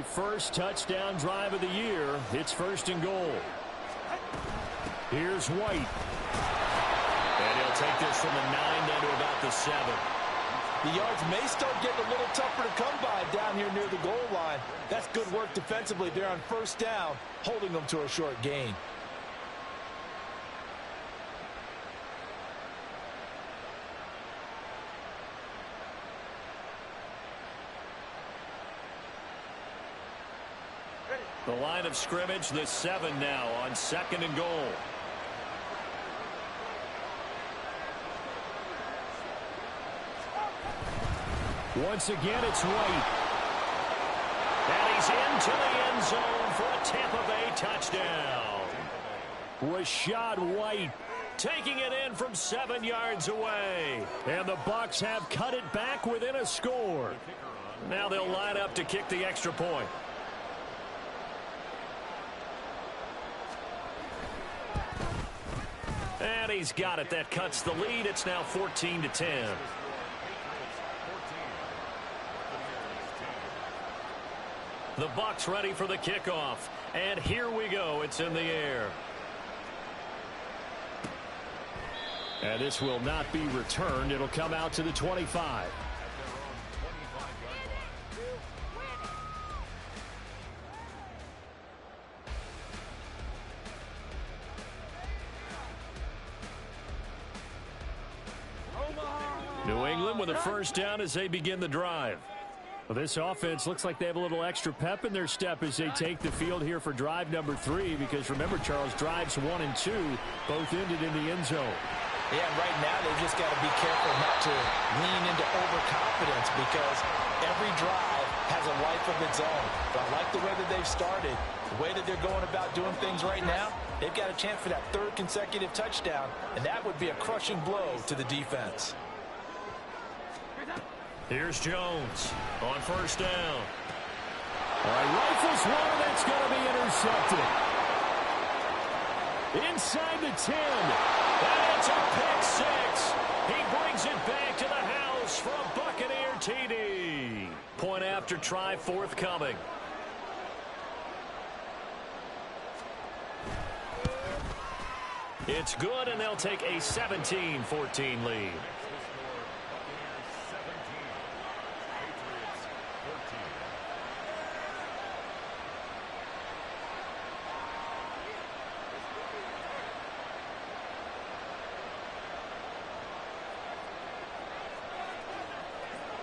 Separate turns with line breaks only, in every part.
First touchdown drive of the year. It's 1st and goal. Here's White. And he'll take this from the 9 down to about the 7.
The yards may start getting a little tougher to come by down here near the goal line. That's good work defensively there on 1st down, holding them to a short gain.
The line of scrimmage, the 7 now on 2nd and goal. Once again, it's White. And he's into the end zone for a Tampa Bay touchdown. Rachaad White taking it in from 7 yards away. And the Bucs have cut it back within a score. Now they'll line up to kick the extra point. And he's got it. That cuts the lead. It's now 14-10. The Bucs ready for the kickoff. And here we go. It's in the air. And this will not be returned. It'll come out to the 25. New England with a 1st down as they begin the drive. Well, this offense looks like they have a little extra pep in their step as they take the field here for drive number 3, because remember, Charles, drives 1 and 2 both ended in the end zone.
Yeah, right now they just got to be careful not to lean into overconfidence, because every drive has a life of its own. But I like the way that they've started, the way that they're going about doing things right now. They've got a chance for that 3rd consecutive touchdown, and that would be a crushing blow to the defense.
Here's Jones on 1st down. All right, rifles one, that's going to be intercepted. Inside the 10. And it's a pick 6. He brings it back to the house for a Buccaneer TD. Point after try forthcoming. It's good, and they'll take a 17-14 lead.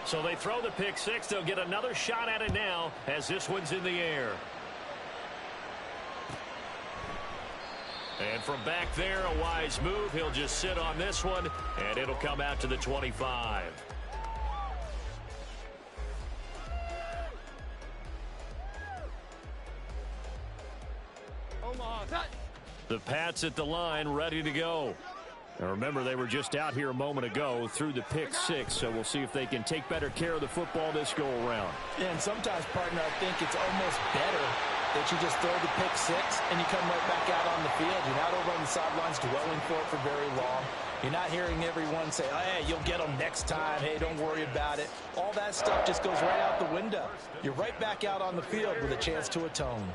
So they throw the pick 6. They'll get another shot at it now as this one's in the air. And from back there, a wise move. He'll just sit on this one, and it'll come out to the 25. The Pats at the line, ready to go. Now remember, they were just out here a moment ago through the pick 6, so we'll see if they can take better care of the football this go-around.
Yeah, and sometimes, partner, I think it's almost better that you just throw the pick 6 and you come right back out on the field. You're not over on the sidelines dwelling for it for very long. You're not hearing everyone say, oh, hey, you'll get them next time. Hey, don't worry about it. All that stuff just goes right out the window. You're right back out on the field with a chance to atone.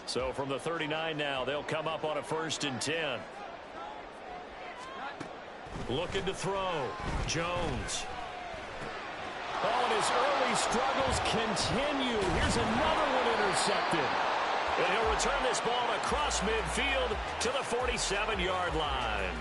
So from the 39 now, they'll come up on a 1st and 10. Looking to throw. Jones. Oh, and his early struggles continue. Here's another one intercepted. And he'll return this ball across midfield to the 47-yard line.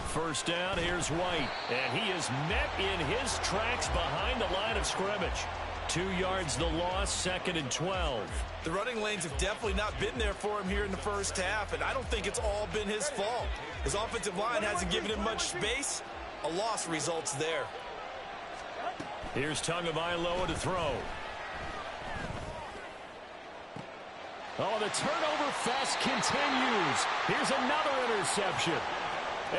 First down, here's White. And he is met in his tracks behind the line of scrimmage. 2 yards the loss, 2nd and 12.
The running lanes have definitely not been there for him here in the first half, and I don't think it's all been his fault. His offensive line hasn't given him much space. A loss results there.
Here's Tagovailoa to throw. Oh, the turnover fest continues. Here's another interception.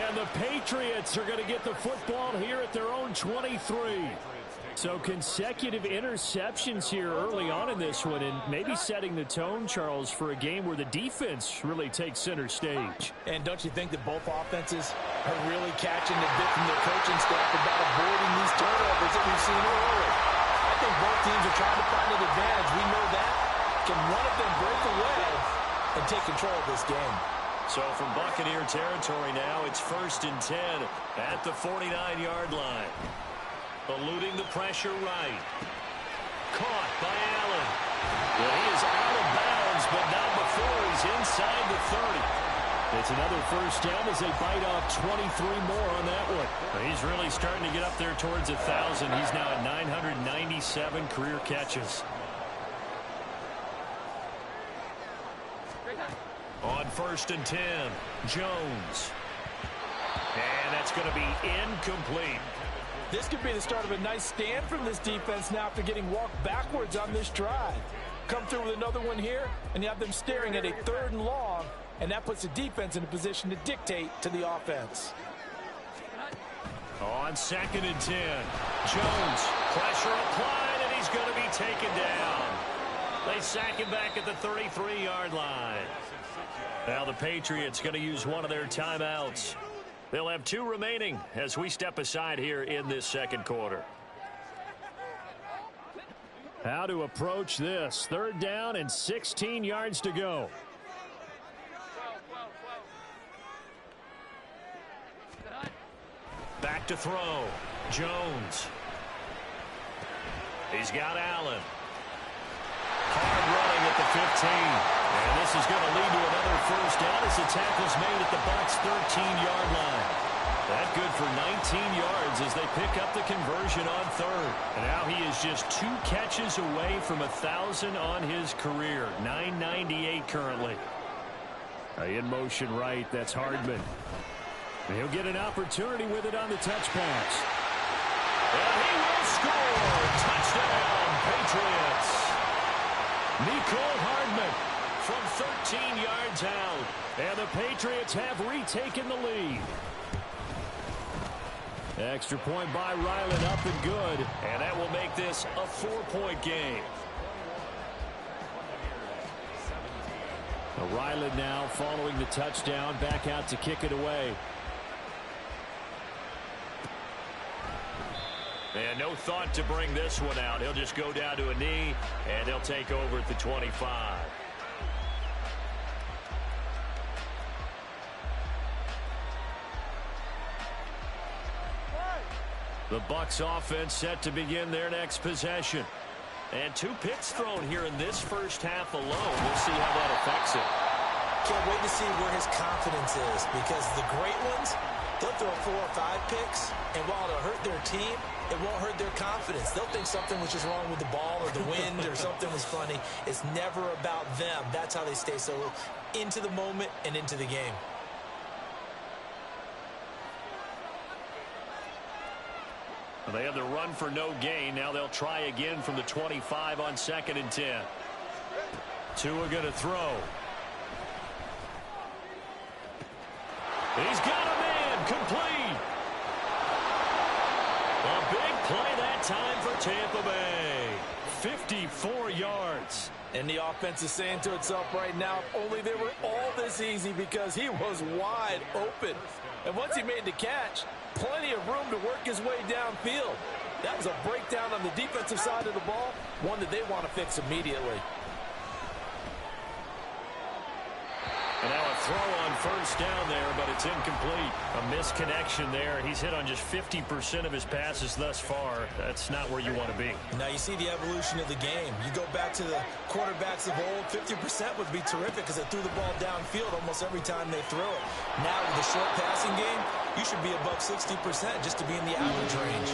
And the Patriots are going to get the football here at their own 23. So consecutive interceptions here early on in this one, and maybe setting the tone, Charles, for a game where the defense really takes center stage.
And don't you think that both offenses are really catching the bit from their coaching staff about avoiding these turnovers that we've seen early? I think both teams are trying to find an advantage. We know that. Can one of them break away and take control of this game?
So from Buccaneer territory now, it's 1st and 10 at the 49-yard line. Eluding the pressure right. Caught by Allen. Well, he is out of bounds, but not before he's inside the 30. It's another first down as they bite off 23 more on that one. He's really starting to get up there towards 1,000. He's now at 997 career catches. On 1st and 10, Jones. And that's going to be incomplete.
This could be the start of a nice stand from this defense now after getting walked backwards on this drive. Come through with another one here, and you have them staring at a 3rd and long, and that puts the defense in a position to dictate to the offense.
On 2nd and 10, Jones, pressure applied, and he's going to be taken down. They sack him back at the 33-yard line. Now the Patriots going to use one of their timeouts. They'll have 2 remaining as we step aside here in this second quarter. How to approach this. 3rd down and 16 yards to go. Back to throw. Jones. He's got Allen. Hard running at the 15. And this is going to lead to another first down as the tackle's made at the Bucs' 13-yard line. That good for 19 yards as they pick up the conversion on 3rd. And now he is just 2 catches away from 1,000 on his career. 998 currently. In motion right, that's Hardman. And he'll get an opportunity with it on the touch pass. And he will score! Touchdown, Patriots! Mecole Hardman from 13 yards out. And the Patriots have retaken the lead. Extra point by Ryland, up and good. And that will make this a 4-point game. Ryland now following the touchdown, back out to kick it away. And no thought to bring this one out. He'll just go down to a knee, and he'll take over at the 25. The Bucs offense set to begin their next possession. And 2 picks thrown here in this first half alone. We'll see how that affects it.
Can't wait to see where his confidence is, because the great ones, they'll throw 4 or 5 picks, and while it'll hurt their team, it won't hurt their confidence. They'll think something was just wrong with the ball or the wind or something was funny. It's never about them. That's how they stay so into the moment and into the game.
They have the run for no gain. Now they'll try again from the 25 on 2nd and 10. Tua going to throw. He's got a man, complete. A big play that time for Tampa Bay. 54 yards.
And the offense is saying to itself right now, if only they were all this easy, because he was wide open. And once he made the catch, plenty of room to work his way downfield. That was a breakdown on the defensive side of the ball, one that they want to fix immediately.
And now a throw on first down there, but it's incomplete. A misconnection there. He's hit on just 50% of his passes thus far. That's not where you want to be.
Now you see the evolution of the game. You go back to the quarterbacks of old, 50% would be terrific because they threw the ball downfield almost every time they throw it. Now with the short passing game, you should be above 60% just to be in the average range.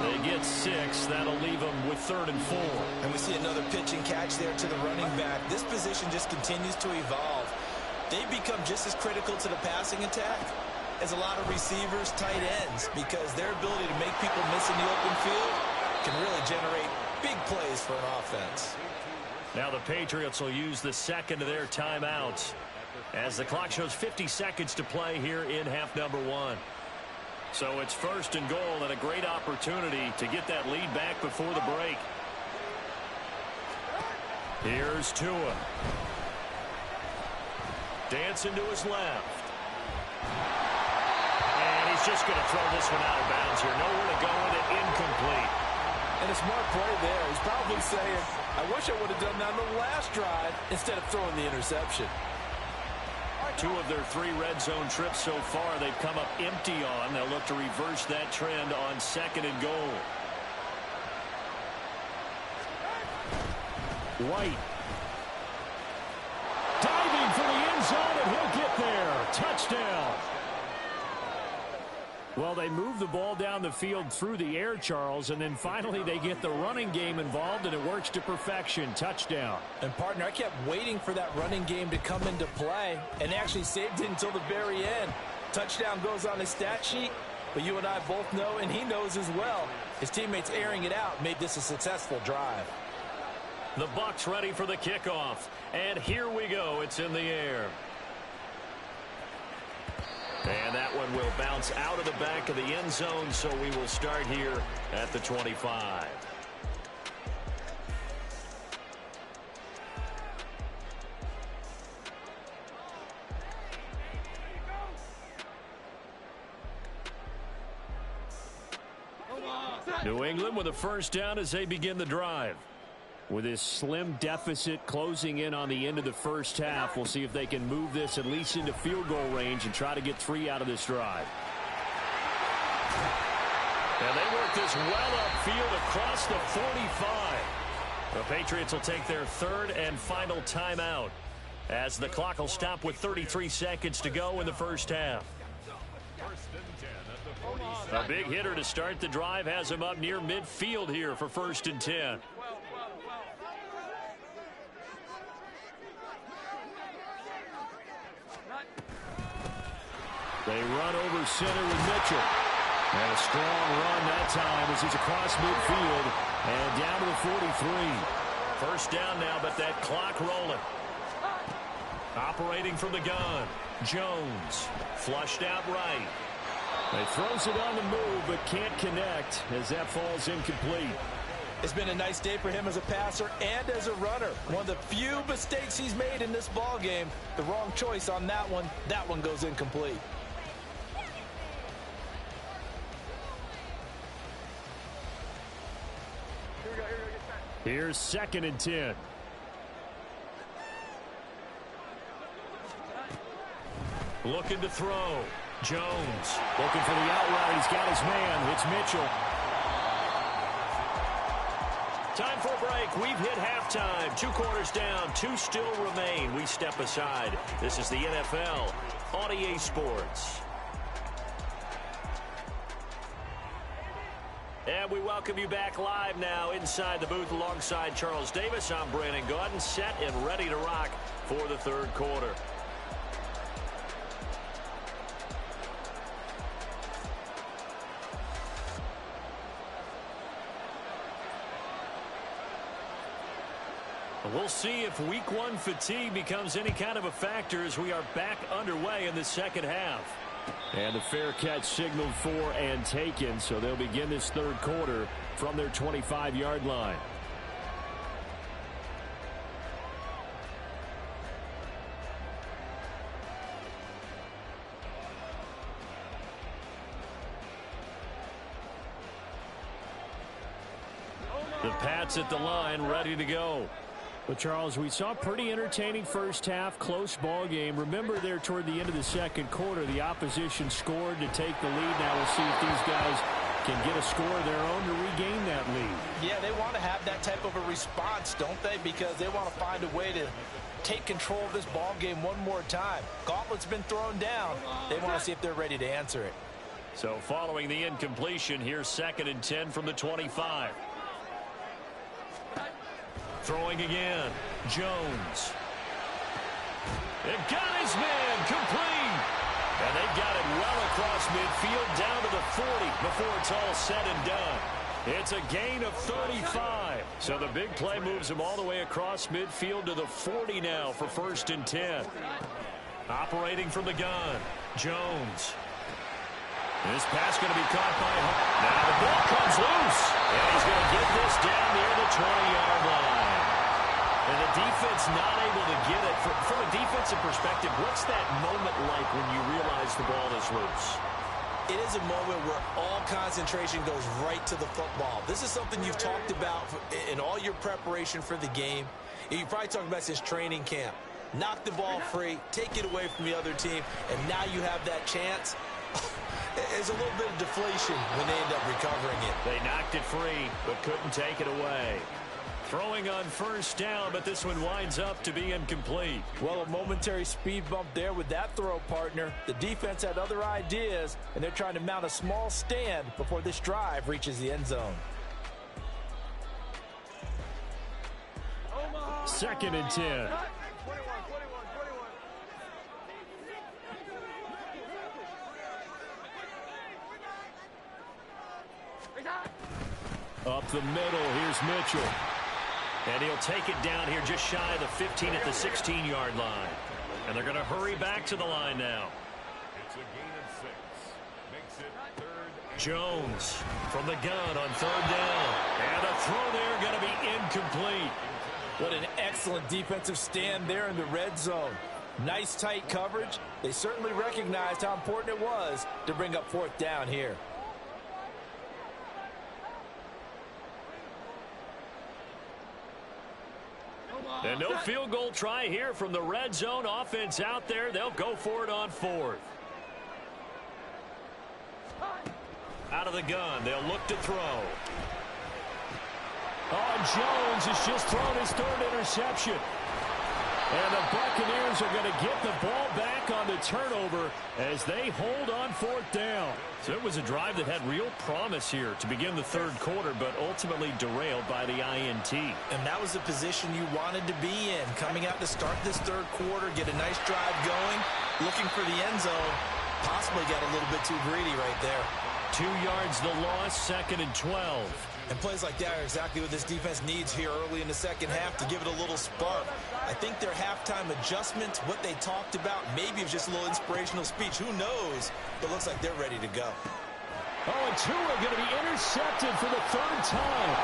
They get 6. That'll leave them with 3rd and 4.
And we see another pitch and catch there to the running back. This position just continues to evolve. They've become just as critical to the passing attack as a lot of receivers, tight ends, because their ability to make people miss in the open field can really generate big plays for an offense.
Now the Patriots will use the second of their timeouts as the clock shows 50 seconds to play here in half number 1. So it's 1st and goal and a great opportunity to get that lead back before the break. Here's Tua. Dancing to his left. And he's just going to throw this one out of bounds here. Nowhere to go with it. Incomplete.
And a smart play there. He's probably saying, I wish I would have done that on the last drive instead of throwing the interception.
2 of their 3 red zone trips so far they've come up empty on. They'll look to reverse that trend on 2nd and goal. White. Diving for the end zone, and he'll get there. Touchdown. Well, they move the ball down the field through the air, Charles, and then finally they get the running game involved, and it works to perfection. Touchdown.
And, partner, I kept waiting for that running game to come into play, and actually saved it until the very end. Touchdown goes on his stat sheet, but you and I both know, and he knows as well, his teammates airing it out made this a successful drive.
The Bucs ready for the kickoff, and here we go. It's in the air. And that one will bounce out of the back of the end zone, so we will start here at the 25. New England with a 1st down as they begin the drive. With this slim deficit closing in on the end of the 1st half, we'll see if they can move this at least into field goal range and try to get 3 out of this drive. And they work this well upfield across the 45. The Patriots will take their 3rd and final timeout as the clock will stop with 33 seconds to go in the 1st half. A big hitter to start the drive has him up near midfield here for 1st and 10. They run over center with Mitchell. And a strong run that time as he's across midfield and down to the 43. 1st down now, but that clock rolling. Operating from the gun. Jones flushed out right. He throws it on the move but can't connect as that falls incomplete.
It's been a nice day for him as a passer and as a runner. One of the few mistakes he's made in this ball game. The wrong choice on that one. That one goes incomplete.
Here's 2nd and 10. Looking to throw. Jones looking for the out route. He's got his man. It's Mitchell. Time for a break. We've hit halftime. 2 quarters down. 2 still remain. We step aside. This is the NFL on EA Sports. And we welcome you back live now inside the booth alongside Charles Davis. I'm Brandon Gaudin, set and ready to rock for the 3rd quarter. We'll see if week 1 fatigue becomes any kind of a factor as we are back underway in the 2nd half. And the fair catch signaled for and taken, so they'll begin this 3rd quarter from their 25-yard line. The Pats at the line, ready to go. Well, Charles, we saw a pretty entertaining 1st half, close ball game. Remember there toward the end of the 2nd quarter, the opposition scored to take the lead. Now we'll see if these guys can get a score of their own to regain that lead.
Yeah, they want to have that type of a response, don't they? Because they want to find a way to take control of this ball game one more time. Gauntlet's been thrown down. They want to see if they're ready to answer it.
So following the incompletion, here's 2nd and 10 from the 25. Throwing again. Jones. It got his man complete. And they got it well across midfield down to the 40 before it's all said and done. It's a gain of 35. So the big play moves him all the way across midfield to the 40 now for 1st and 10. Operating from the gun. Jones. This pass going to be caught by Hart. Now the ball comes loose. And he's going to get this down near the 20-yard line. And the defense not able to get it. From a defensive perspective, what's that moment like when you realize the ball is loose?
It is a moment where all concentration goes right to the football. This is something you've talked about in all your preparation for the game. You probably talked about since training camp. Knock the ball free, take it away from the other team, and now you have that chance. There's a little bit of deflation when they end up recovering it.
They knocked it free, but couldn't take it away. Throwing on first down, but this one winds up to be incomplete.
Well, a momentary speed bump there with that throw, partner. The defense had other ideas, and they're trying to mount a small stand before this drive reaches the end zone.
2nd and 10. Up the middle, here's Mitchell. And he'll take it down here just shy of the 15 at the 16-yard line. And they're going to hurry back to the line now. It's a gain of 6. Makes it 3rd. Jones from the gun on 3rd down. And a throw there going to be incomplete.
What an excellent defensive stand there in the red zone. Nice tight coverage. They certainly recognized how important it was to bring up 4th down here.
And no field goal try here from the red zone. Offense out there. They'll go for it on 4th. Out of the gun. They'll look to throw. Oh, Jones has just thrown his 3rd interception. And the Buccaneers are going to get the ball back on the turnover as they hold on 4th down. So it was a drive that had real promise here to begin the 3rd quarter, but ultimately derailed by the INT.
And that was the position you wanted to be in. Coming out to start this 3rd quarter, get a nice drive going, looking for the end zone. Possibly got a little bit too greedy right there.
2 yards the loss, 2nd and 12.
And plays like that are exactly what this defense needs here early in the second half to give it a little spark. I think their halftime adjustments, what they talked about, maybe it was just a little inspirational speech. Who knows? But it looks like they're ready to go.
Oh, and Tua going to be intercepted for the 3rd time.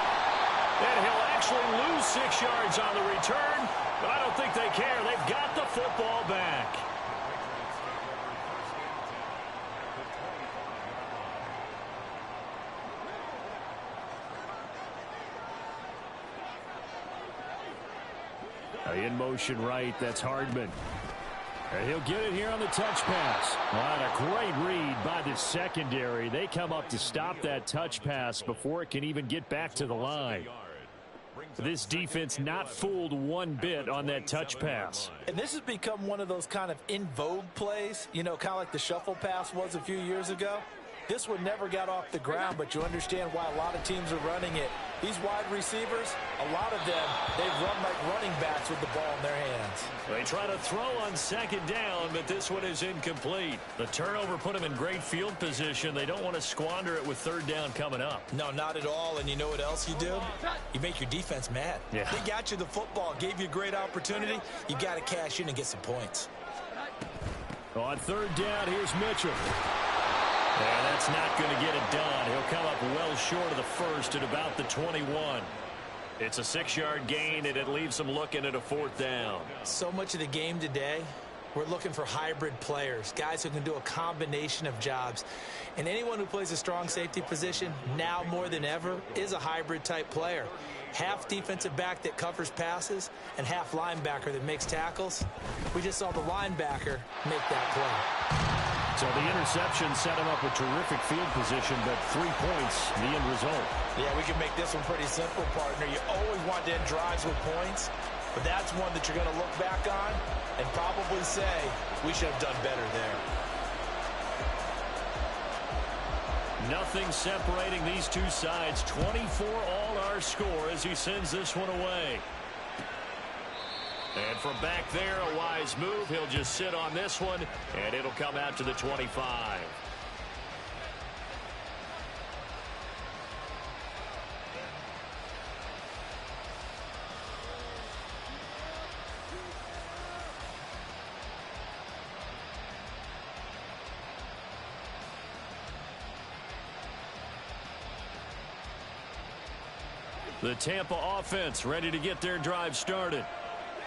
And he'll actually lose 6 yards on the return, but I don't think they care. They've got the football back. In motion right, that's Hardman. And he'll get it here on the touch pass. What a great read by the secondary. They come up to stop that touch pass before it can even get back to the line. This defense not fooled one bit on that touch pass.
And this has become one of those kind of in vogue plays, you know, kind of like the shuffle pass was a few years ago. This one never got off the ground, but you understand why a lot of teams are running it. These wide receivers, a lot of them, they've run like running backs with the ball in their hands.
They try to throw on 2nd down, but this one is incomplete. The turnover put them in great field position. They don't want to squander it with 3rd down coming up.
No, not at all. And you know what else you do? You make your defense mad.
Yeah.
They got you the football, gave you a great opportunity. You got to cash in and get some points.
On 3rd down, here's Mitchell. And that's not going to get it done. He'll come up well short of the 1st at about the 21. It's a 6-yard gain, and it leaves them looking at a 4th down.
So much of the game today, we're looking for hybrid players, guys who can do a combination of jobs. And anyone who plays a strong safety position, now more than ever, is a hybrid-type player. Half defensive back that covers passes and half linebacker that makes tackles. We just saw the linebacker make that play.
So the interception set him up with terrific field position, but 3 points, the end result.
Yeah, we can make this one pretty simple, partner. You always want to end drives with points, but that's one that you're going to look back on and probably say, we should have done better there.
Nothing separating these two sides. 24 all our score as he sends this one away. And from back there, a wise move. He'll just sit on this one, and it'll come out to the 25. The Tampa offense ready to get their drive started.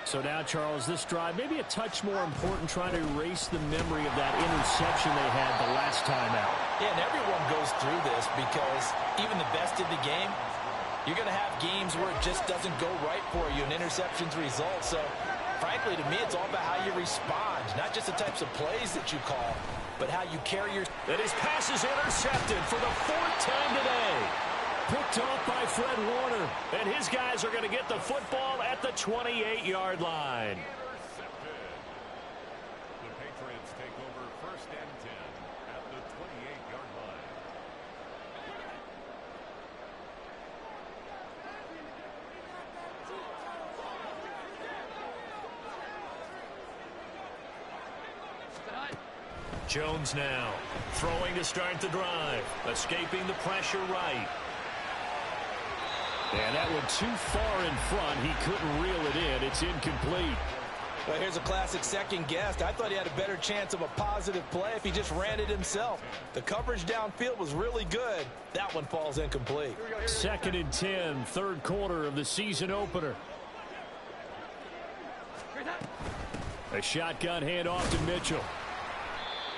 So now, Charles, this drive maybe a touch more important, trying to erase the memory of that interception they had the last time out.
Yeah, and everyone goes through this because even the best in the game, you're going to have games where it just doesn't go right for you, and interceptions result. So, frankly, to me, it's all about how you respond, not just the types of plays that you call, but how you carry your...
And his pass is intercepted for the 4th time today. Picked off by Fred Warner. And his guys are going to get the football at the 28-yard line.
The Patriots take over 1st and 10 at the 28-yard line.
Jones now throwing to start the drive. Escaping the pressure right. And that one too far in front. He couldn't reel it in. It's incomplete.
Well, here's a classic second guess. I thought he had a better chance of a positive play if he just ran it himself. The coverage downfield was really good. That one falls incomplete.
2nd and 10, 3rd quarter of the season opener. A shotgun handoff to Mitchell.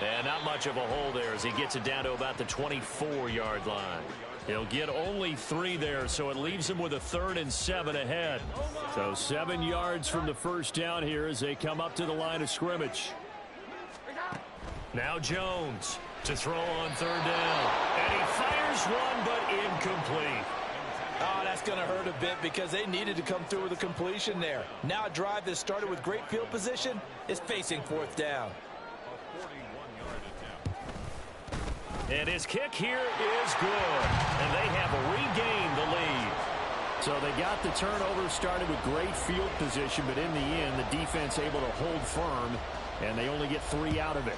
And not much of a hole there as he gets it down to about the 24-yard line. He'll get only 3 there, so it leaves him with a 3rd and 7 ahead. So 7 yards from the first down here as they come up to the line of scrimmage. Now Jones to throw on 3rd down. And he fires one, but incomplete.
Oh, that's going to hurt a bit because they needed to come through with a completion there. Now a drive that started with great field position is facing 4th down.
And his kick here is good. And they have regained the lead. So they got the turnover started with great field position, but in the end, the defense able to hold firm, and they only get 3 out of it.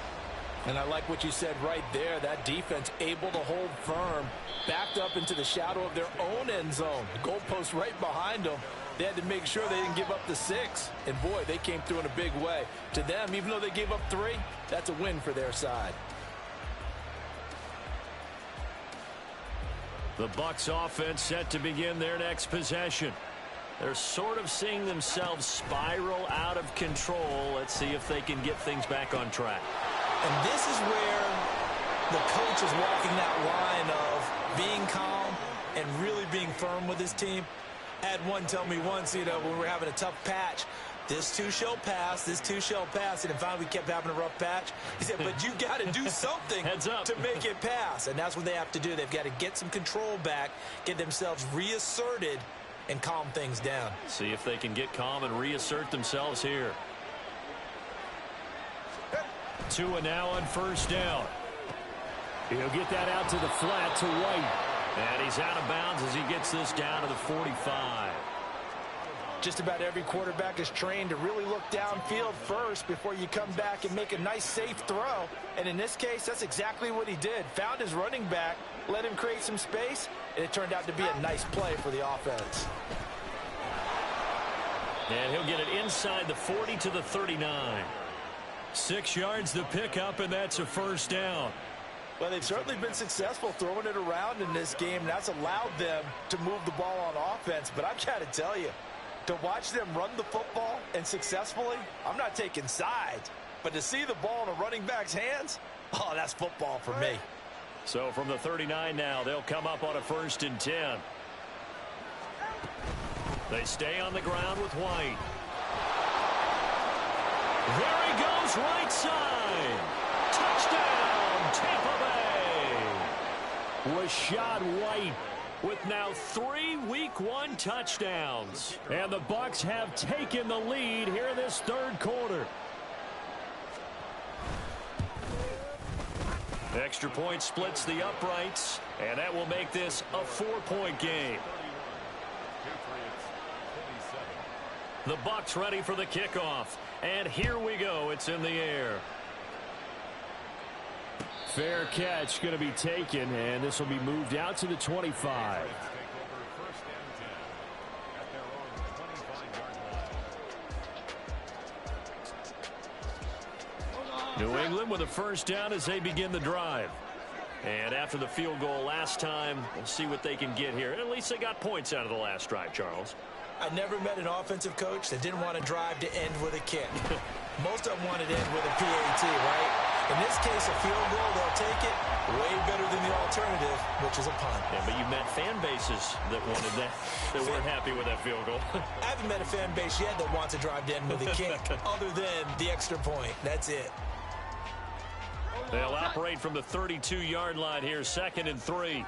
And I like what you said right there. That defense able to hold firm, backed up into the shadow of their own end zone. The goalpost right behind them. They had to make sure they didn't give up the 6. And, boy, they came through in a big way. To them, even though they gave up 3, that's a win for their side.
The Bucs offense set to begin their next possession. They're sort of seeing themselves spiral out of control. Let's see if they can get things back on track.
And this is where the coach is walking that line of being calm and really being firm with his team. I had one tell me once, when we were having a tough patch, this too shall pass, this too shall pass. And then finally we kept having a rough patch. He said, but you got to do something
Heads up.
to make it pass. And that's what they have to do. They've got to get some control back, get themselves reasserted, and calm things down.
See if they can get calm and reassert themselves here. Tua now on 1st down. He'll get that out to the flat to White. And he's out of bounds as he gets this down to the 45.
Just about every quarterback is trained to really look downfield first before you come back and make a nice, safe throw. And in this case, that's exactly what he did. Found his running back, let him create some space, and it turned out to be a nice play for the offense.
And he'll get it inside the 40 to the 39. 6 yards to pick up, and that's a 1st down.
Well, they've certainly been successful throwing it around in this game, and that's allowed them to move the ball on offense. But I've got to tell you, to watch them run the football and successfully, I'm not taking sides. But to see the ball in a running back's hands, oh, that's football for me.
So from the 39 now, they'll come up on a 1st and 10. They stay on the ground with White. There he goes, right side. Touchdown, Tampa Bay. Rachaad White with now 3 Week 1 touchdowns. And the Bucs have taken the lead here in this 3rd quarter. Extra point splits the uprights, and that will make this a 4-point game. The Bucs ready for the kickoff. And here we go. It's in the air. Fair catch going to be taken, and this will be moved out to the 25. New England with a 1st down as they begin the drive. And after the field goal last time, we'll see what they can get here. At least they got points out of the last drive, Charles.
I never met an offensive coach that didn't want to drive to end with a kick. Most of them wanted to end with a PAT, right? In this case, a field goal, they'll take it. Way better than the alternative, which is a punt.
Yeah, but you met fan bases that wanted that, that weren't happy with that field goal.
I haven't met a fan base yet that wants to drive to end with a kick, other than the extra point. That's it.
They'll operate from the 32-yard line here, 2nd and 3.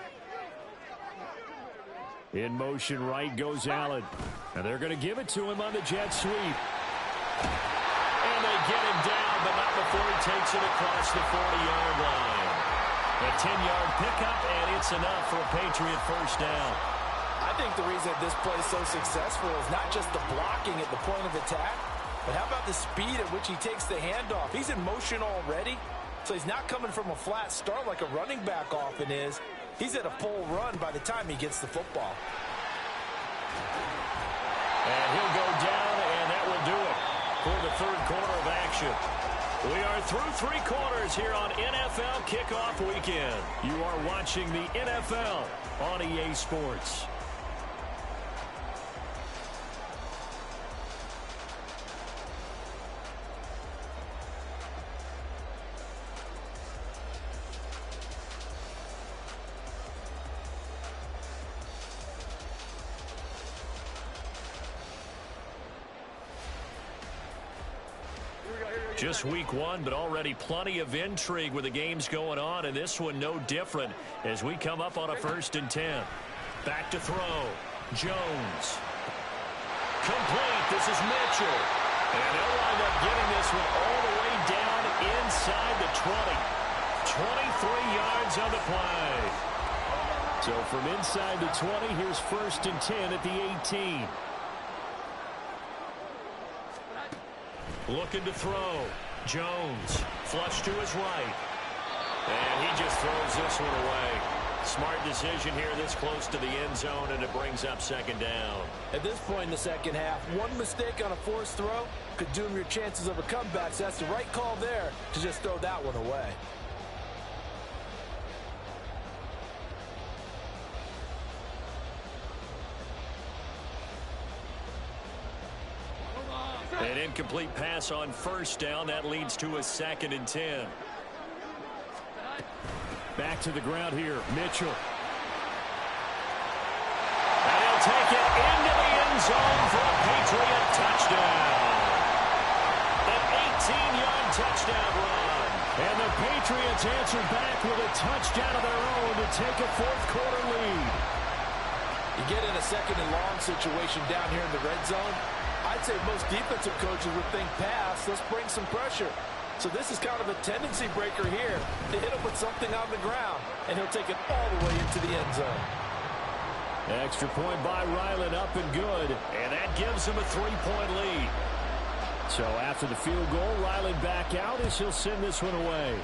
In motion right goes Allen. And they're going to give it to him on the jet sweep.
And they get him down, but not before he takes it across the 40-yard line. A 10-yard pickup, and it's enough for a Patriot first down.
I think the reason this play is so successful is not just the blocking at the point of attack, but how about the speed at which he takes the handoff? He's in motion already, so he's not coming from a flat start like a running back often is. He's at a full run by the time he gets the football.
And he'll go down, and that will do it for the 3rd quarter of action. We are through 3 quarters here on NFL Kickoff Weekend.
You are watching the NFL on EA Sports.
Just week 1, but already plenty of intrigue with the games going on, and this one no different as we come up on a 1st and 10. Back to throw. Jones. Complete. This is Mitchell. And they'll wind up getting this one all the way down inside the 20. 23 yards on the play.
So from inside the 20, here's 1st and 10 at the 18.
Looking to throw. Jones. Flush to his right. And he just throws this one away. Smart decision here this close to the end zone, and it brings up 2nd down.
At this point in the second half, one mistake on a forced throw could doom your chances of a comeback. So that's the right call there to just throw that one away.
An incomplete pass on 1st down. That leads to a 2nd and 10.
Back to the ground here. Mitchell.
And he'll take it into the end zone for a Patriot touchdown. An 18-yard touchdown run.
And the Patriots answer back with a touchdown of their own to take a 4th quarter lead.
You get in a 2nd and long situation down here in the red zone, I'd say most defensive coaches would think pass, let's bring some pressure. So this is kind of a tendency breaker here to hit him with something on the ground, and he'll take it all the way into the end zone.
Extra point by Ryland, up and good.
And that gives him a 3-point lead.
So after the field goal, Ryland back out as he'll send this one away.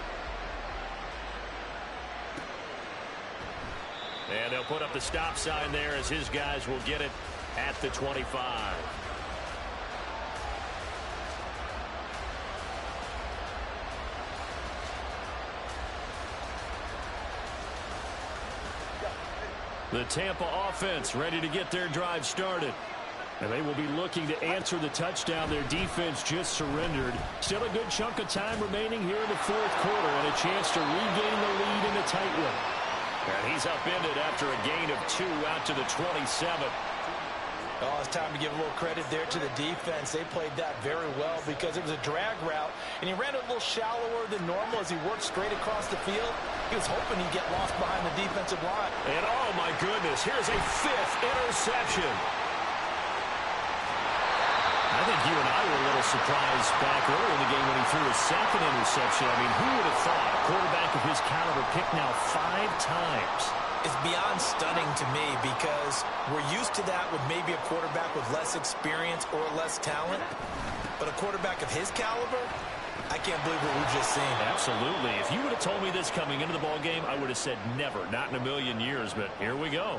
And they'll put up the stop sign there as his guys will get it at the 25. The Tampa offense ready to get their drive started.
And they will be looking to answer the touchdown their defense just surrendered. Still a good chunk of time remaining here in the 4th quarter and a chance to regain the lead in a tight one.
And he's upended after a gain of 2 out to the 27.
Oh, it's time to give a little credit there to the defense. They played that very well because it was a drag route, and he ran it a little shallower than normal as he worked straight across the field. He was hoping he'd get lost behind the defensive line.
And oh my goodness, here's a 5th interception. I think you and I were a little surprised back earlier in the game when he threw his 2nd interception. I mean, who would have thought a quarterback of his caliber picked now 5 times?
It's beyond stunning to me because we're used to that with maybe a quarterback with less experience or less talent. But a quarterback of his caliber, I can't believe what we've just seen.
Absolutely. If you would have told me this coming into the ball game, I would have said never, not in a million years. But here we go.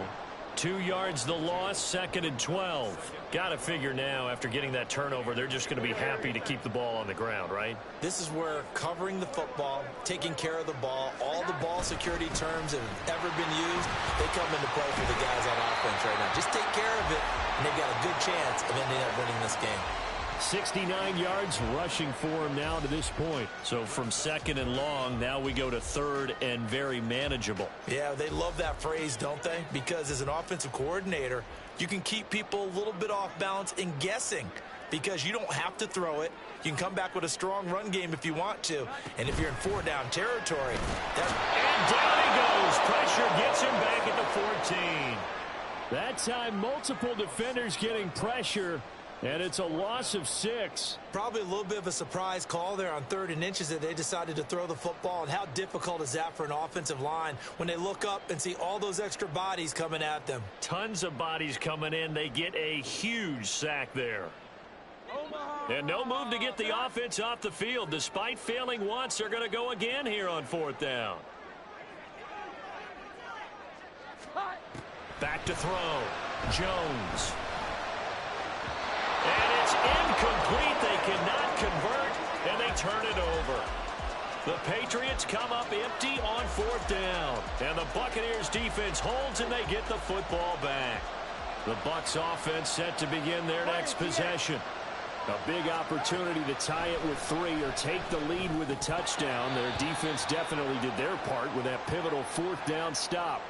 2 yards the loss, 2nd and 12. Got to figure now, after getting that turnover, they're just going to be happy to keep the ball on the ground, right?
This is where covering the football, taking care of the ball, all the ball security terms that have ever been used, they come into play for the guys on offense right now. Just take care of it, and they've got a good chance of ending up winning this game.
69 yards rushing for him now to this point. So from 2nd and long, now we go to 3rd and very manageable.
Yeah, they love that phrase, don't they? Because as an offensive coordinator, you can keep people a little bit off balance and guessing because you don't have to throw it. You can come back with a strong run game if you want to. And if you're in 4-down territory,
and down he goes. Pressure gets him back at the 14. That time, multiple defenders getting pressure. And it's a loss of 6.
Probably a little bit of a surprise call there on 3rd and inches that they decided to throw the football. And how difficult is that for an offensive line when they look up and see all those extra bodies coming at them?
Tons of bodies coming in. They get a huge sack there. And no move to get the offense off the field. Despite failing once, they're going to go again here on 4th down. Back to throw. Jones. And it's incomplete. They cannot convert, and they turn it over. The Patriots come up empty on 4th down. And the Buccaneers defense holds, and they get the football back. The Bucs offense set to begin their next possession. A big opportunity to tie it with 3 or take the lead with a touchdown. Their defense definitely did their part with that pivotal 4th down stop.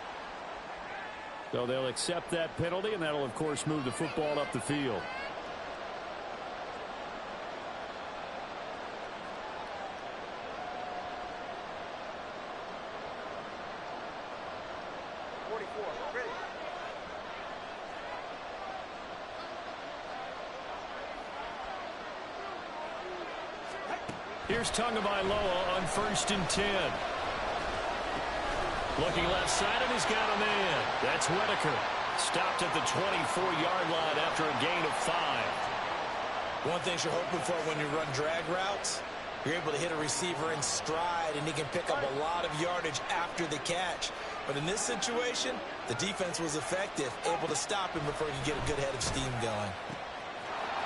So they'll accept that penalty, and that'll, of course, move the football up the field. Here's Tagovailoa on 1st and 10. Looking left side, and he's got a man. That's Whitaker. Stopped at the 24-yard line after a gain of 5.
One thing you're hoping for when you run drag routes, you're able to hit a receiver in stride, and he can pick up a lot of yardage after the catch. But in this situation, the defense was effective, able to stop him before he could get a good head of steam going.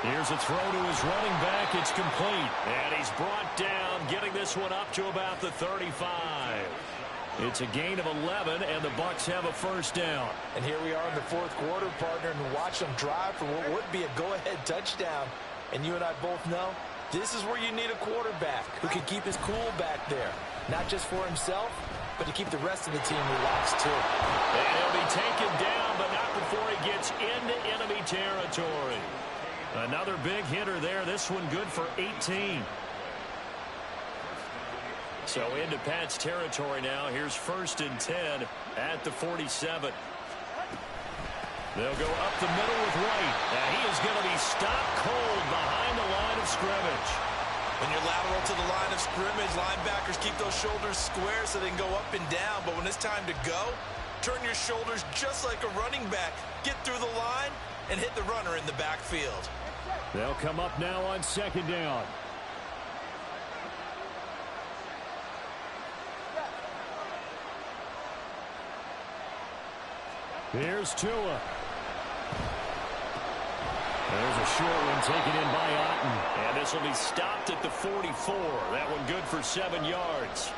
Here's a throw to his running back. It's complete. And he's brought down, getting this one up to about the 35. It's a gain of 11, and the Bucs have a 1st down.
And here we are in the 4th quarter, partner, and watch them drive for what would be a go-ahead touchdown. And you and I both know this is where you need a quarterback who can keep his cool back there. Not just for himself, but to keep the rest of the team relaxed, too.
And he'll be taken down, but not before he gets into enemy territory. Another big hitter there. This one good for 18. So into Pat's territory now. Here's 1st and 10 at the 47. They'll go up the middle with White. Now he is going to be stopped cold behind the line of scrimmage.
When you're lateral to the line of scrimmage, linebackers keep those shoulders square so they can go up and down. But when it's time to go, turn your shoulders just like a running back. Get through the line and hit the runner in the backfield.
They'll come up now on 2nd down. Here's Tua. There's a short one taken in by Otten. And this will be stopped at the 44. That one good for 7 yards.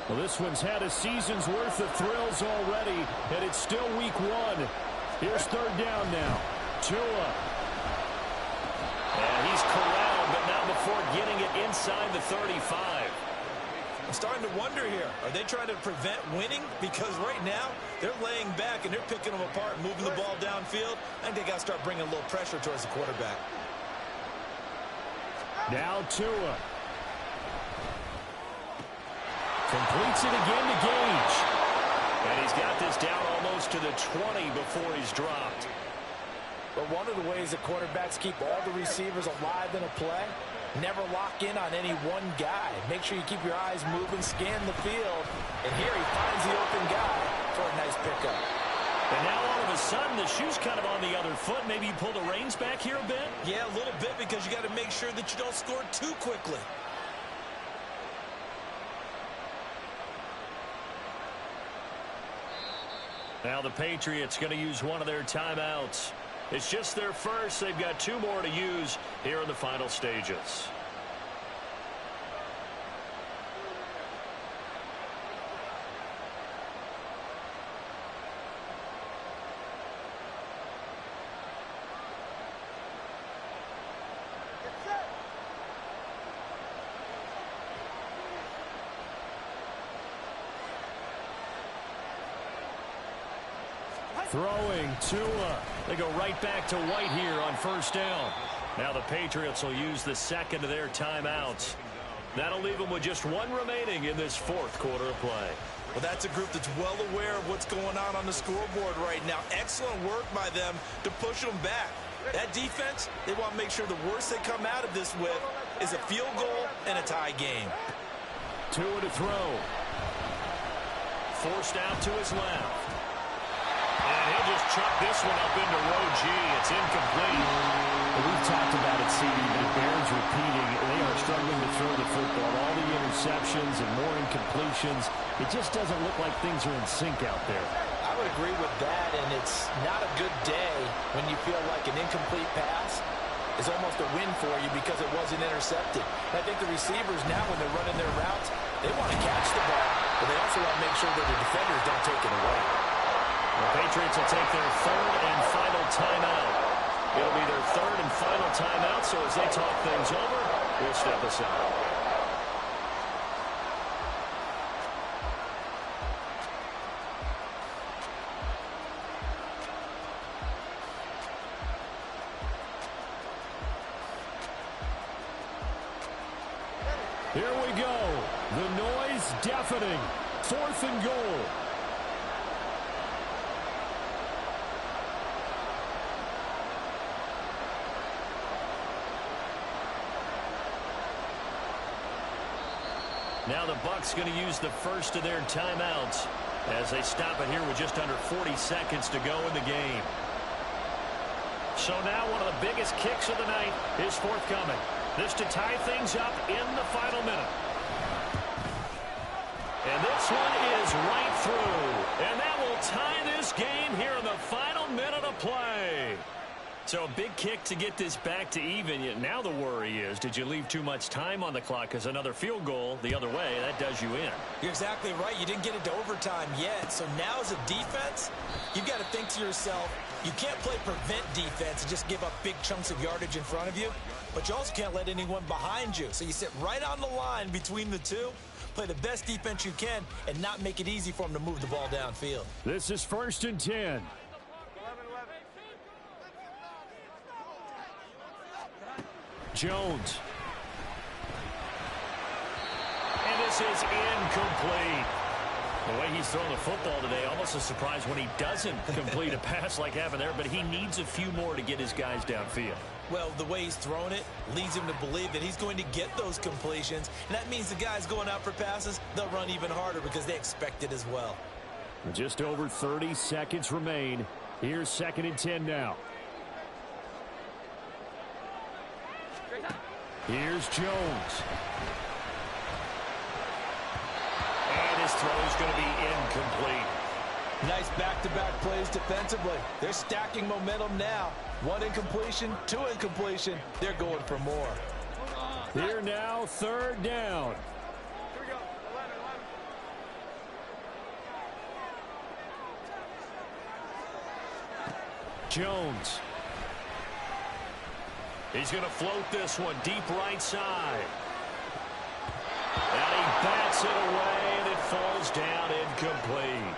Well, this one's had a season's worth of thrills already, and it's still week 1. Here's 3rd down now. Tua. And he's corralled, but not before getting it inside the 35.
I'm starting to wonder here. Are they trying to prevent winning? Because right now, they're laying back and they're picking them apart, moving the ball downfield. I think they got to start bringing a little pressure towards the quarterback.
Now Tua. Completes it again to Gage. And he's got this down almost to the 20 before he's dropped.
But one of the ways that quarterbacks keep all the receivers alive in a play, never lock in on any one guy. Make sure you keep your eyes moving, scan the field. And here he finds the open guy for a nice pickup.
And now all of a sudden the shoe's kind of on the other foot. Maybe you pull the reins back here a bit?
Yeah, a little bit, because you got to make sure that you don't score too quickly.
Now the Patriots going to use one of their timeouts. It's just their first. They've got 2 more to use here in the final stages. Throwing Tua. They go right back to White here on first down. Now the Patriots will use the second of their timeouts. That'll leave them with just 1 remaining in this 4th quarter of play.
Well, that's a group that's well aware of what's going on the scoreboard right now. Excellent work by them to push them back. That defense, they want to make sure the worst they come out of this with is a field goal and a tie game.
Tua to throw. Forced out to his left. And he'll just chuck this one up into row G. It's incomplete.
Well, we've talked about it, CD, but it bears repeating. They are struggling to throw the football. All the interceptions and more incompletions. It just doesn't look like things are in sync out there.
I would agree with that, and it's not a good day when you feel like an incomplete pass is almost a win for you because it wasn't intercepted. I think the receivers now, when they're running their routes, they want to catch the ball, but they also want to make sure that the defenders don't take it away.
The Patriots will take their 3rd and final timeout. It'll be their 3rd and final timeout, so as they talk things over, we'll step aside. Here we go. The noise deafening. 4th and goal. Now the Bucs going to use the first of their timeouts as they stop it here with just under 40 seconds to go in the game. So now one of the biggest kicks of the night is forthcoming. This to tie things up in the final minute. And this one is right through. And that will tie this game here in the final minute of play. So a big kick to get this back to even. Yet now the worry is, did you leave too much time on the clock? Because another field goal the other way, that does you in.
You're exactly right. You didn't get into overtime yet. So now as a defense, you've got to think to yourself, you can't play prevent defense and just give up big chunks of yardage in front of you. But you also can't let anyone behind you. So you sit right on the line between the two, play the best defense you can, and not make it easy for them to move the ball downfield.
This is 1st and 10. Jones.
And this is incomplete. The way he's throwing the football today, almost a surprise when he doesn't complete a pass like having there, but he needs a few more to get his guys downfield.
Well, the way he's thrown it leads him to believe that he's going to get those completions. And that means the guys going out for passes, they'll run even harder because they expect it as well.
Just over 30 seconds remain. Here's 2nd and 10 now. Here's Jones.
And his throw is going to be incomplete.
Nice back-to-back plays defensively. They're stacking momentum now. 1 incompletion, 2 incompletion. They're going for more.
Here now, 3rd down. Jones.
He's going to float this one deep right side. And he bats it away, and it falls down incomplete.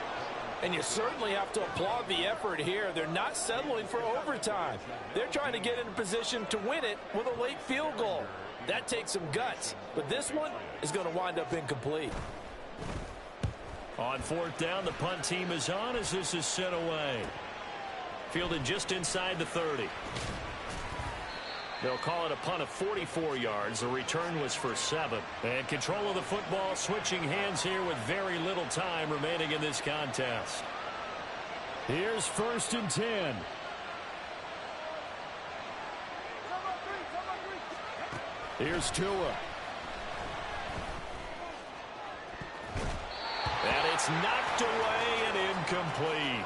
And you certainly have to applaud the effort here. They're not settling for overtime. They're trying to get in a position to win it with a late field goal. That takes some guts. But this one is going to wind up incomplete.
On 4th down, the punt team is on as this is sent away. Fielded just inside the 30. They'll call it a punt of 44 yards. The return was for 7. And control of the football switching hands here with very little time remaining in this contest.
Here's 1st and 10. Here's Tua.
And it's knocked away and incomplete.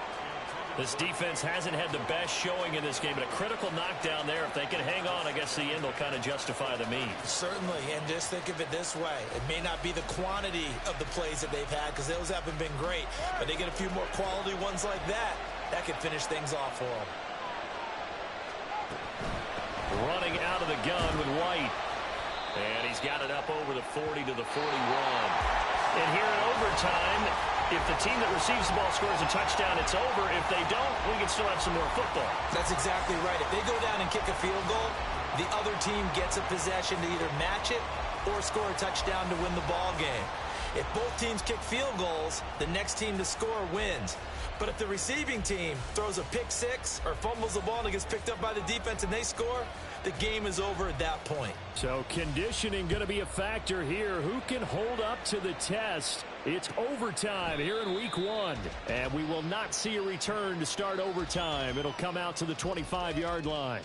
This defense hasn't had the best showing in this game, but a critical knockdown there. If they can hang on, I guess the end will kind of justify the means.
Certainly, and just think of it this way. It may not be the quantity of the plays that they've had because those haven't been great, but they get a few more quality ones like that. That could finish things off for them.
Running out of the gun with White. And he's got it up over the 40 to the 41. And here in overtime, if the team that receives the ball scores a touchdown, it's over. If they don't, we can still have some more football.
That's exactly right. If they go down and kick a field goal, the other team gets a possession to either match it or score a touchdown to win the ball game. If both teams kick field goals, the next team to score wins. But if the receiving team throws a pick six or fumbles the ball and it gets picked up by the defense and they score, the game is over at that point.
So conditioning going to be a factor here. Who can hold up to the test? It's overtime here in week 1. And we will not see a return to start overtime. It'll come out to the 25-yard line.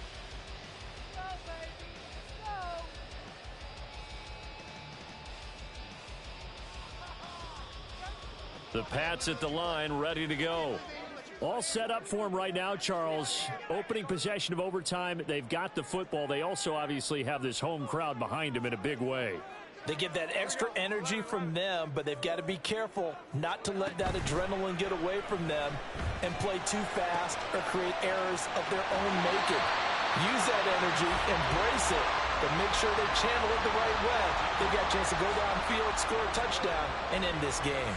The Pats at the line, ready to go. All set up for him right now, Charles. Opening possession of overtime. They've got the football. They also obviously have this home crowd behind them in a big way.
They get that extra energy from them, but they've got to be careful not to let that adrenaline get away from them and play too fast or create errors of their own making. Use that energy, embrace it, but make sure they channel it the right way. They've got a chance to go downfield, score a touchdown, and end this game.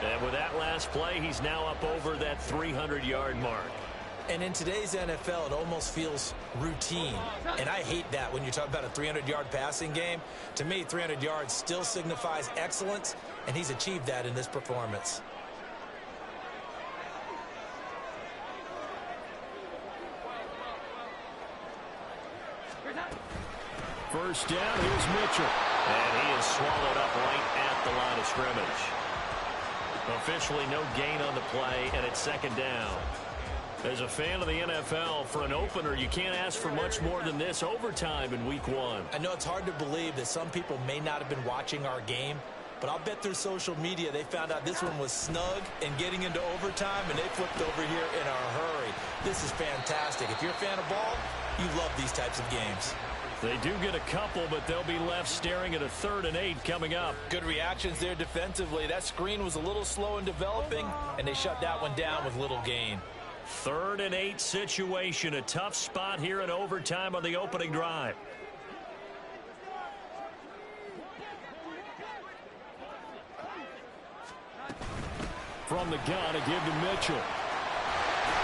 And with that last play, he's now up over that 300-yard mark.
And in today's NFL, it almost feels routine. And I hate that when you talk about a 300-yard passing game. To me, 300 yards still signifies excellence, and he's achieved that in this performance.
First down, here's Mitchell.
And he is swallowed up right at the line of scrimmage. Officially no gain on the play, and it's second down. As a fan of the NFL, for an opener, you can't ask for much more than this overtime in week 1.
I know it's hard to believe that some people may not have been watching our game, but I'll bet through social media they found out this one was snug and getting into overtime, and they flipped over here in a hurry. This is fantastic. If you're a fan of ball, you love these types of games.
They do get a couple, but they'll be left staring at a 3rd and 8 coming up.
Good reactions there defensively. That screen was a little slow in developing, and they shut that one down with little gain.
3rd and 8 situation. A tough spot here in overtime on the opening drive.
From the gun, a give to Mitchell.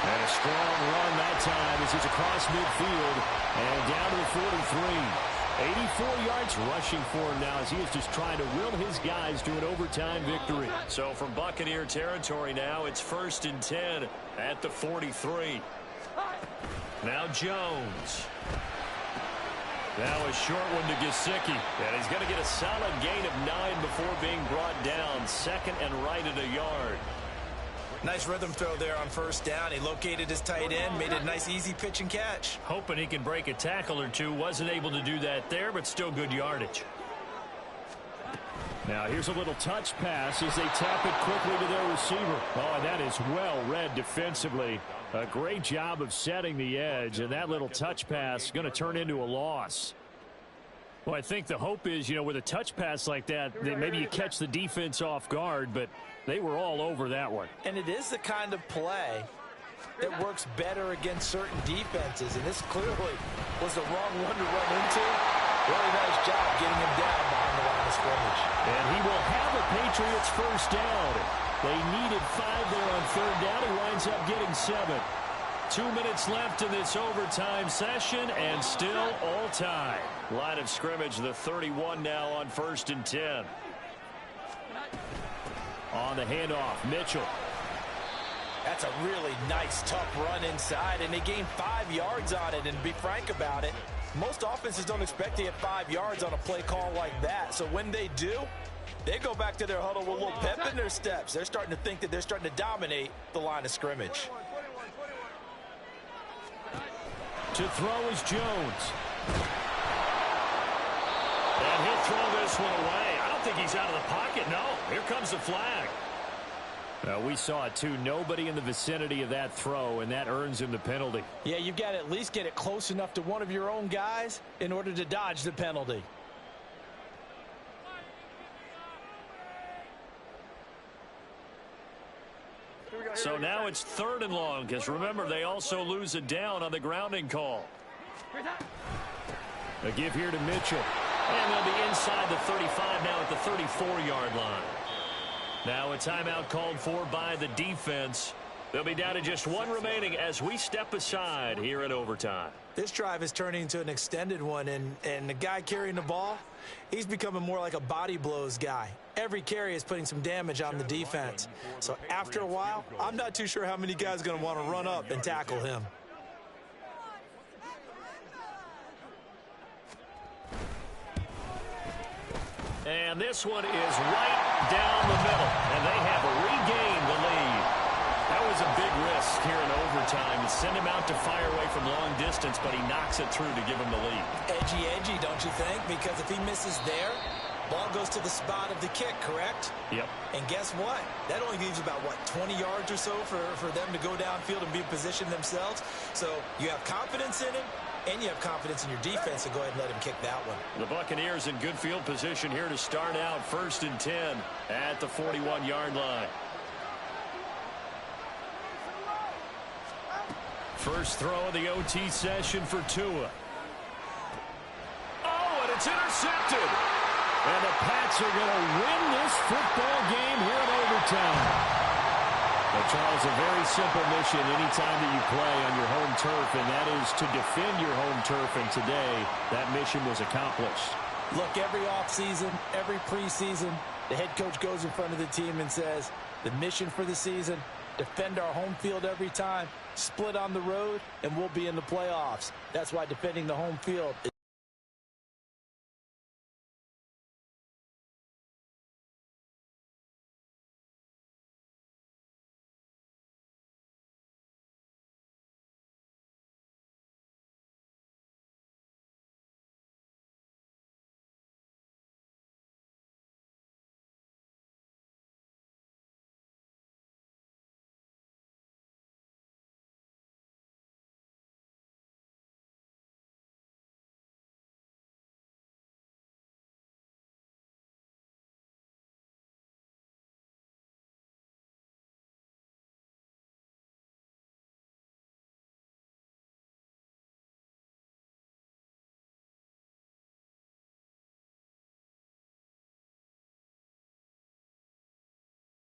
And a strong run that time as he's across midfield and down to the 43. 84 yards rushing for him now as he is just trying to will his guys to an overtime victory.
So from Buccaneer territory now, it's 1st and 10 at the 43. Now Jones. Now a short one to Gesicki. And he's going to get a solid gain of 9 before being brought down. 2nd and right at a yard.
Nice rhythm throw there on first down. He located his tight end, made it a nice easy pitch and catch.
Hoping he can break a tackle or two. Wasn't able to do that there, but still good yardage.
Now here's a little touch pass as they tap it quickly to their receiver. Oh, and that is well read defensively. A great job of setting the edge, and that little touch pass is going to turn into a loss. Well, I think the hope is, with a touch pass like that, maybe you catch the defense off guard, but they were all over that one.
And it is the kind of play that works better against certain defenses, and this clearly was the wrong one to run into. Really nice job getting him down behind the line of scrimmage.
And he will have a Patriots first down. They needed 5 there on 3rd down. He winds up getting 7.
2 minutes left in this overtime session, and still all time. Line of scrimmage, the 31 now on 1st and 10.
On the handoff, Mitchell.
That's a really nice, tough run inside, and they gained 5 yards on it. And to be frank about it, most offenses don't expect to get 5 yards on a play call like that. So when they do, They go back to their huddle with a little pep in their steps. They're starting to think that they're starting to dominate the line of scrimmage.
To throw is Jones.
And he'll throw this one away. I don't think he's out of the pocket. No, here comes the flag.
We saw it too. Nobody in the vicinity of that throw, and that earns him the penalty.
Yeah, you've got to at least get it close enough to one of your own guys in order to dodge the penalty.
So now it's 3rd and long, because remember, they also lose it down on the grounding call. A give here to Mitchell.
And they'll be inside the 35 now at the 34-yard line.
Now a timeout called for by the defense.
They'll be down to just one remaining as we step aside here in overtime.
This drive is turning into an extended one, and the guy carrying the ball, he's becoming more like a body blows guy. Every carry is putting some damage on the defense. So after a while, I'm not too sure how many guys are going to want to run up and tackle him.
And this one is right down the middle, and they have regained the lead.
That was a big risk here in overtime to send him out to fire away from long distance, but he knocks it through to give him the lead.
Edgy, don't you think? Because if he misses there, ball goes to the spot of the kick, correct?
Yep.
And guess what? That only leaves about, 20 yards or so for them to go downfield and be in position themselves. So you have confidence in him, and you have confidence in your defense to go ahead and let him kick that one.
The Buccaneers in good field position here to start out 1st and 10 at the 41-yard line. First throw of the OT session for Tua.
Oh, and it's intercepted.
And the Pats are going to win this football game here in overtime. Well, Charles, a very simple mission anytime that you play on your home turf, and that is to defend your home turf, and today that mission was accomplished.
Look, every offseason, every preseason, the head coach goes in front of the team and says, the mission for the season, defend our home field every time, split on the road, and we'll be in the playoffs. That's why defending the home field is